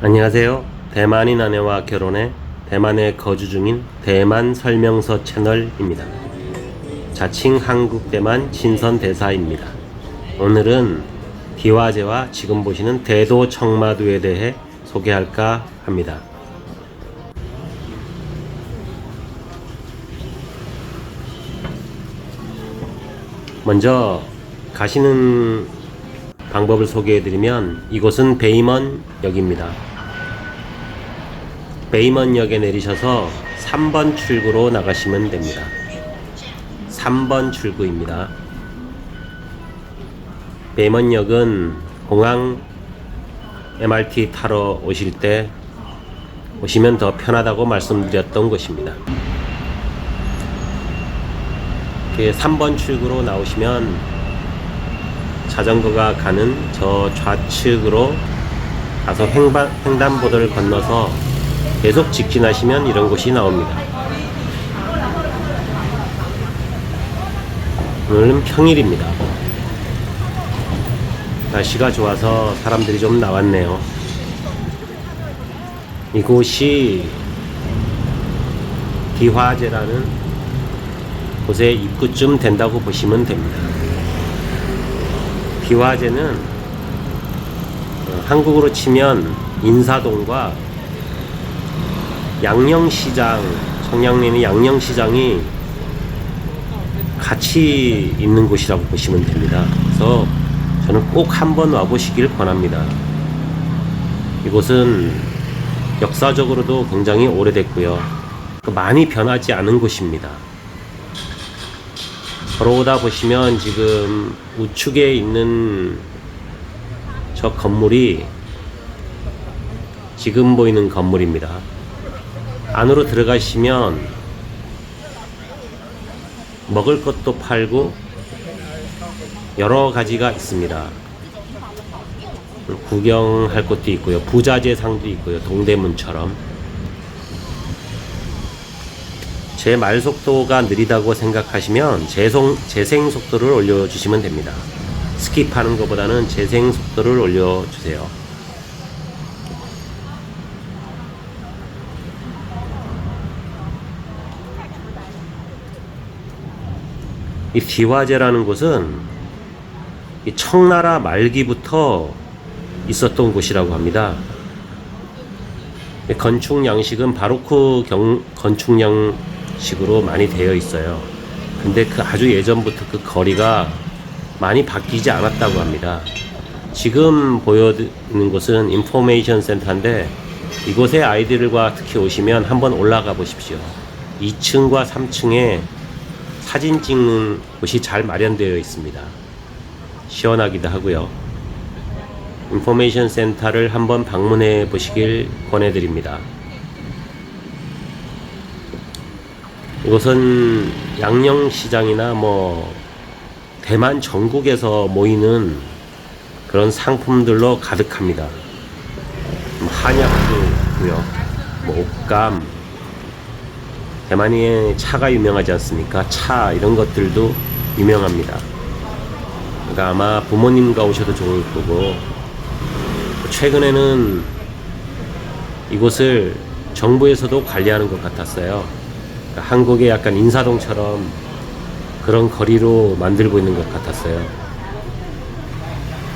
안녕하세요. 대만인 아내와 결혼해 대만에 거주 중인 대만 설명서 채널입니다. 자칭 한국 대만 친선 대사입니다. 오늘은 디화제와 지금 보시는 대도 청마두에 대해 소개할까 합니다. 먼저 가시는 방법을 소개해드리면 이곳은 베이먼역입니다. 베이먼역에 내리셔서 3번 출구로 나가시면 됩니다. 3번 출구입니다. 베이먼역은 공항 MRT 타러 오실 때 오시면 더 편하다고 말씀드렸던 곳입니다. 3번 출구로 나오시면 자전거가 가는 저 좌측으로 가서 횡단보도를 건너서 계속 직진하시면 이런 곳이 나옵니다. 오늘은 평일입니다. 날씨가 좋아서 사람들이 좀 나왔네요. 이곳이 디화제라는 곳의 입구쯤 된다고 보시면 됩니다. 디화제는 한국으로 치면 인사동과 양령시장, 청량리는 양령시장이 같이 있는 곳이라고 보시면 됩니다. 그래서 저는 꼭 한번 와보시길 권합니다. 이곳은 역사적으로도 굉장히 오래됐고요. 많이 변하지 않은 곳입니다. 걸어오다 보시면 지금 우측에 있는 저 건물이 지금 보이는 건물입니다. 안으로 들어가시면 먹을 것도 팔고 여러 가지가 있습니다. 구경할 것도 있고요. 부자재상도 있고요. 동대문처럼. 제 말 속도가 느리다고 생각하시면 재생 속도를 올려주시면 됩니다. 스킵하는 것보다는 재생 속도를 올려주세요. 이 디화제라는 곳은 이 청나라 말기부터 있었던 곳이라고 합니다. 건축 양식은 바로크 건축 양식으로 많이 되어 있어요. 근데 그 아주 예전부터 그 거리가 많이 바뀌지 않았다고 합니다. 지금 보여드리는 곳은 인포메이션 센터인데 이곳에 아이들과 특히 오시면 한번 올라가 보십시오. 2층과 3층에 사진 찍는 곳이 잘 마련되어 있습니다. 시원하기도 하고요. 인포메이션 센터를 한번 방문해 보시길 권해드립니다. 이곳은 양령시장이나 대만 전국에서 모이는 그런 상품들로 가득합니다. 한약도 있고요. 옷감, 대만의 차가 유명하지 않습니까? 차 이런 것들도 유명합니다. 그러니까 아마 부모님과 오셔도 좋을 거고, 최근에는 이곳을 정부에서도 관리하는 것 같았어요. 그러니까 한국의 약간 인사동처럼 그런 거리로 만들고 있는 것 같았어요.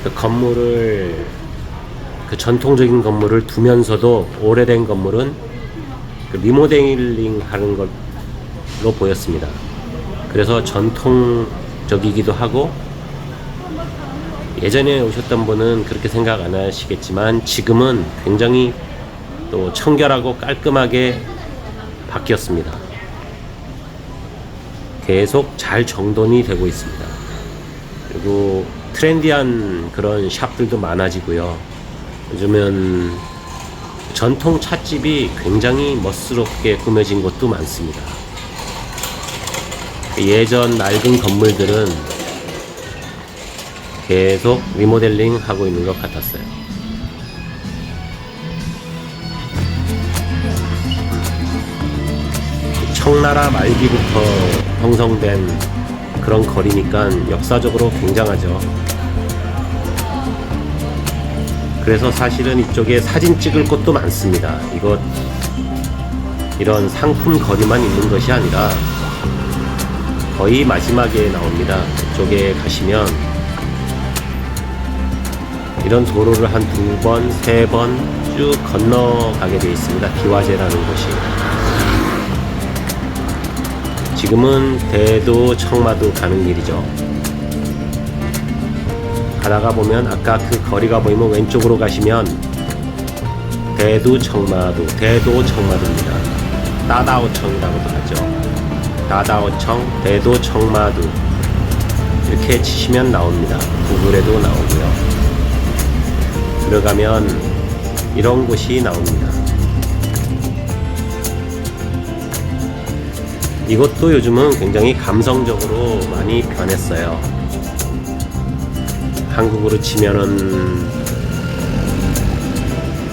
그 건물을, 그 전통적인 건물을 두면서도 오래된 건물은 리모델링 하는 걸로 보였습니다. 그래서 전통적이기도 하고, 예전에 오셨던 분은 그렇게 생각 안 하시겠지만 지금은 굉장히 또 청결하고 깔끔하게 바뀌었습니다. 계속 잘 정돈이 되고 있습니다. 그리고 트렌디한 그런 샵들도 많아지고요. 요즘은 전통 찻집이 굉장히 멋스럽게 꾸며진 곳도 많습니다. 예전 낡은 건물들은 계속 리모델링 하고 있는 것 같았어요. 청나라 말기부터 형성된 그런 거리니까 역사적으로 굉장하죠. 그래서 사실은 이쪽에 사진 찍을 곳도 많습니다. 이런 상품 거리만 있는 것이 아니라 거의 마지막에 나옵니다. 이쪽에 가시면 이런 도로를 한 2번, 3번 쭉 건너가게 되어 있습니다. 기와제라는 곳이. 지금은 대도, 청마도 가는 길이죠. 가다가 보면 아까 그 거리가 보이면 왼쪽으로 가시면 대도, 청마도입니다. 따다오청이라고도 하죠. 따다오청, 대도, 청마도 이렇게 치시면 나옵니다. 구글에도 나오고요. 들어가면 이런 곳이 나옵니다. 이것도 요즘은 굉장히 감성적으로 많이 변했어요. 한국으로 치면은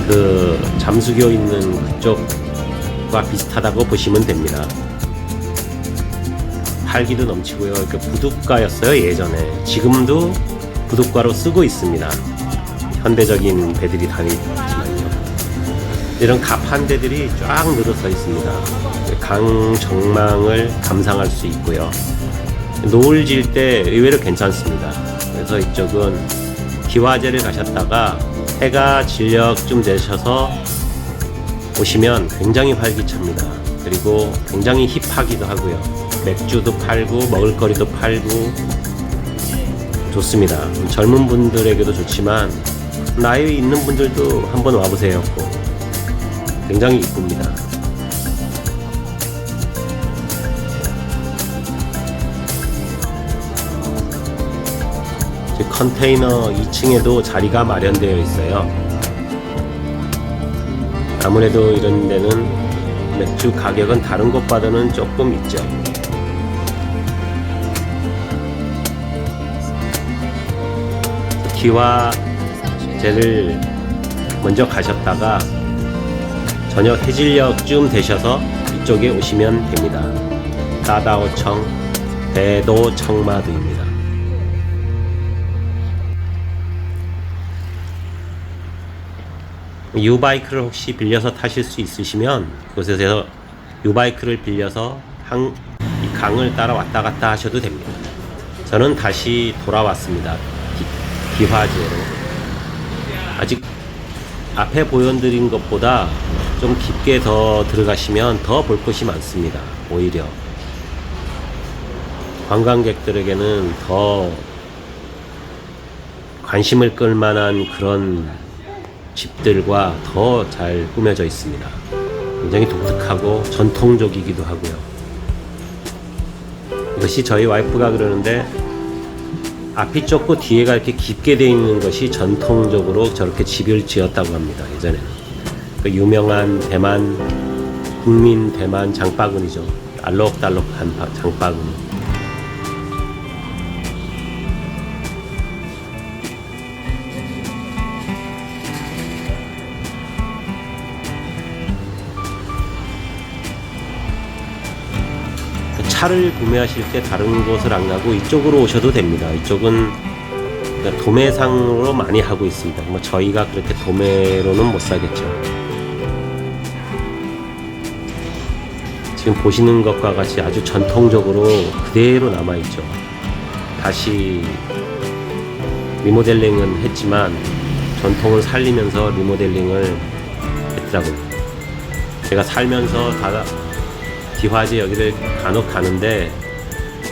그 잠수교 있는 그쪽과 비슷하다고 보시면 됩니다. 활기도 넘치고요. 그 부둣가였어요 예전에. 지금도 부둣가로 쓰고 있습니다. 현대적인 배들이 다니지만요. 이런 갑판대들이 쫙 늘어서 있습니다. 강 정망을 감상할 수 있고요. 노을 질 때 의외로 괜찮습니다. 그래서 이쪽은 기와제를 가셨다가 해가 진력쯤 되셔서 오시면 굉장히 활기찹니다. 그리고 굉장히 힙하기도 하고요. 맥주도 팔고 먹을거리도 팔고 좋습니다. 젊은 분들에게도 좋지만 나이 있는 분들도 한번 와보세요. 굉장히 이쁩니다. 컨테이너 2층에도 자리가 마련되어 있어요. 아무래도 이런 데는 맥주 가격은 다른 곳보다는 조금 있죠. 기와제를 먼저 가셨다가 저녁 해질녘쯤 되셔서 이쪽에 오시면 됩니다. 따다오청, 대도, 청마도입니다. 유바이크를 혹시 빌려서 타실 수 있으시면 그곳에서 유바이크를 빌려서 이 강을 따라 왔다 갔다 하셔도 됩니다. 저는 다시 돌아왔습니다. 기화제로. 아직 앞에 보여드린 것보다 좀 깊게 더 들어가시면 더 볼 곳이 많습니다. 오히려 관광객들에게는 더 관심을 끌 만한 그런 집들과 더 잘 꾸며져 있습니다. 굉장히 독특하고 전통적이기도 하고요. 이것이 저희 와이프가 그러는데 앞이 좁고 뒤에가 이렇게 깊게 되어 있는 것이 전통적으로 저렇게 집을 지었다고 합니다. 예전에는 그 유명한 대만 국민 대만 장바구니죠. 알록달록한 장바구니. 차를 구매하실 때 다른 곳을 안 가고 이쪽으로 오셔도 됩니다. 이쪽은 그러니까 도매상으로 많이 하고 있습니다. 뭐 저희가 그렇게 도매로는 못 사겠죠. 지금 보시는 것과 같이 아주 전통적으로 그대로 남아있죠. 다시 리모델링은 했지만 전통을 살리면서 리모델링을 했더라고요. 제가 살면서 기화제 여기를 간혹 가는데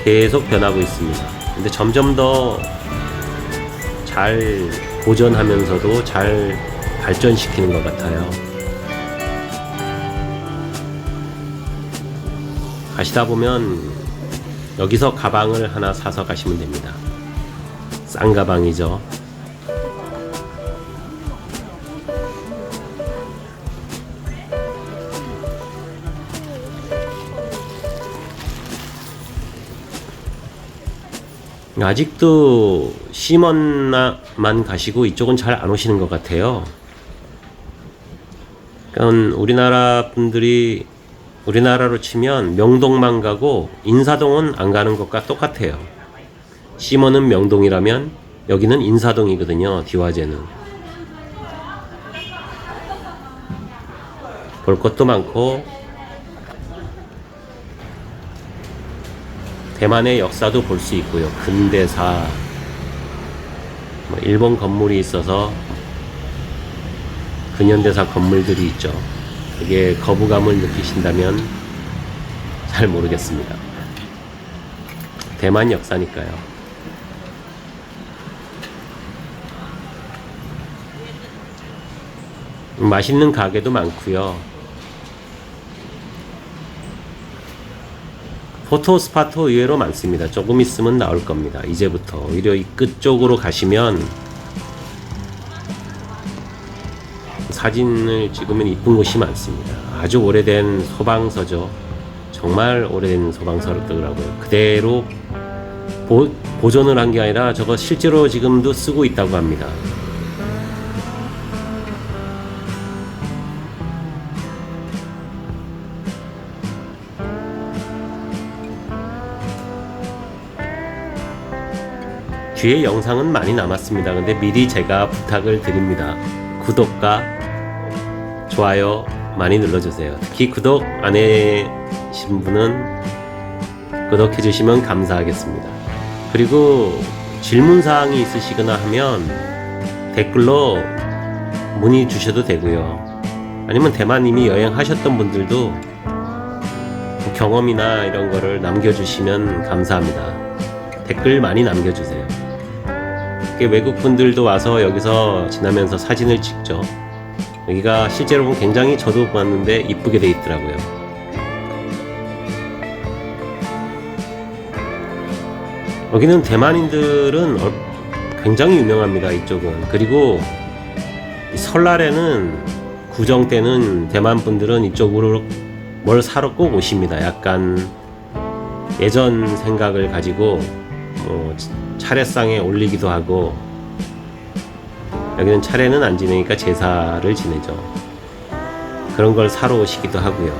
계속 변하고 있습니다. 근데 점점 더 잘 보존하면서도 잘 발전시키는 것 같아요. 가시다 보면 여기서 가방을 하나 사서 가시면 됩니다. 싼 가방이죠. 아직도 시먼만 가시고 이쪽은 잘 안 오시는 것 같아요. 그러니까 우리나라 분들이 우리나라로 치면 명동만 가고 인사동은 안 가는 것과 똑같아요. 시먼은 명동이라면 여기는 인사동이거든요. 기와제는. 볼 것도 많고 대만의 역사도 볼 수 있고요. 근대사, 일본 건물이 있어서 근현대사 건물들이 있죠. 그게 거부감을 느끼신다면 잘 모르겠습니다. 대만 역사니까요. 맛있는 가게도 많고요. 포토 스팟도 의외로 많습니다. 조금 있으면 나올 겁니다. 이제부터 오히려 이 끝 쪽으로 가시면 사진을 찍으면 이쁜 곳이 많습니다. 아주 오래된 소방서죠. 정말 오래된 소방서더라고요. 그대로 보존을 한 게 아니라 저거 실제로 지금도 쓰고 있다고 합니다. 뒤에 영상은 많이 남았습니다. 근데 미리 제가 부탁을 드립니다. 구독과 좋아요 많이 눌러주세요. 특히 구독 안 해주신 분은 구독해 주시면 감사하겠습니다. 그리고 질문사항이 있으시거나 하면 댓글로 문의 주셔도 되고요. 아니면 대만 이미 여행하셨던 분들도 경험이나 이런 거를 남겨주시면 감사합니다. 댓글 많이 남겨주세요. 외국 분들도 와서 여기서 지나면서 사진을 찍죠. 여기가 실제로 보면 굉장히 저도 봤는데 이쁘게 돼 있더라고요. 여기는 대만인들은 굉장히 유명합니다. 이쪽은. 그리고 설날에는 구정 때는 대만 분들은 이쪽으로 뭘 사러 꼭 오십니다. 약간 예전 생각을 가지고 차례상에 올리기도 하고, 여기는 차례는 안 지내니까 제사를 지내죠. 그런 걸 사러 오시기도 하고요.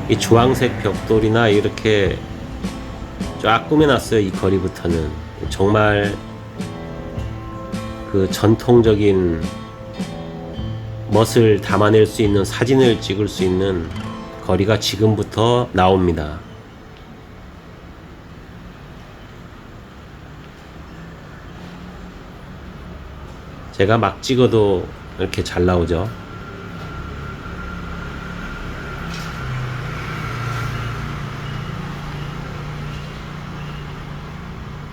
이 주황색 벽돌이나 이렇게 쫙 꾸며놨어요. 이 거리부터는 정말 그 전통적인 멋을 담아낼 수 있는, 사진을 찍을 수 있는 거리가 지금부터 나옵니다. 제가 막 찍어도 이렇게 잘 나오죠.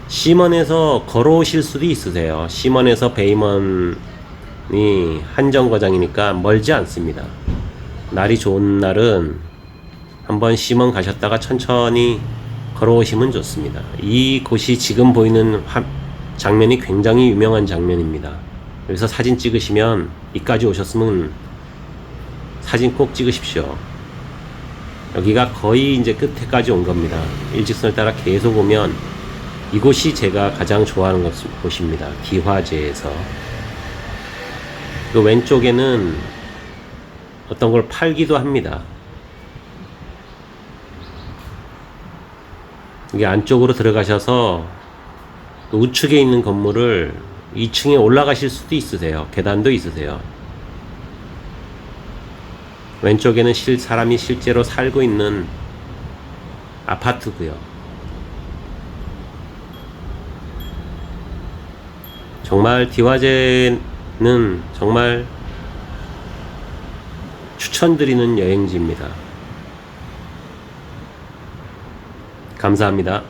시먼에서 걸어오실 수도 있으세요. 시먼에서 베이먼이 한정거장이니까 멀지 않습니다. 날이 좋은 날은 한번 시먼 가셨다가 천천히 걸어오시면 좋습니다. 이 곳이 지금 보이는 장면이 굉장히 유명한 장면입니다. 여기서 사진 찍으시면, 이까지 오셨으면 사진 꼭 찍으십시오. 여기가 거의 이제 끝에까지 온 겁니다. 일직선을 따라 계속 오면 이곳이 제가 가장 좋아하는 곳입니다. 기화제에서. 그 왼쪽에는 어떤 걸 팔기도 합니다. 이게 안쪽으로 들어가셔서 우측에 있는 건물을 2층에 올라가실 수도 있으세요. 계단도 있으세요. 왼쪽에는 사람이 실제로 살고 있는 아파트고요. 정말 디화제는 정말 추천드리는 여행지입니다. 감사합니다.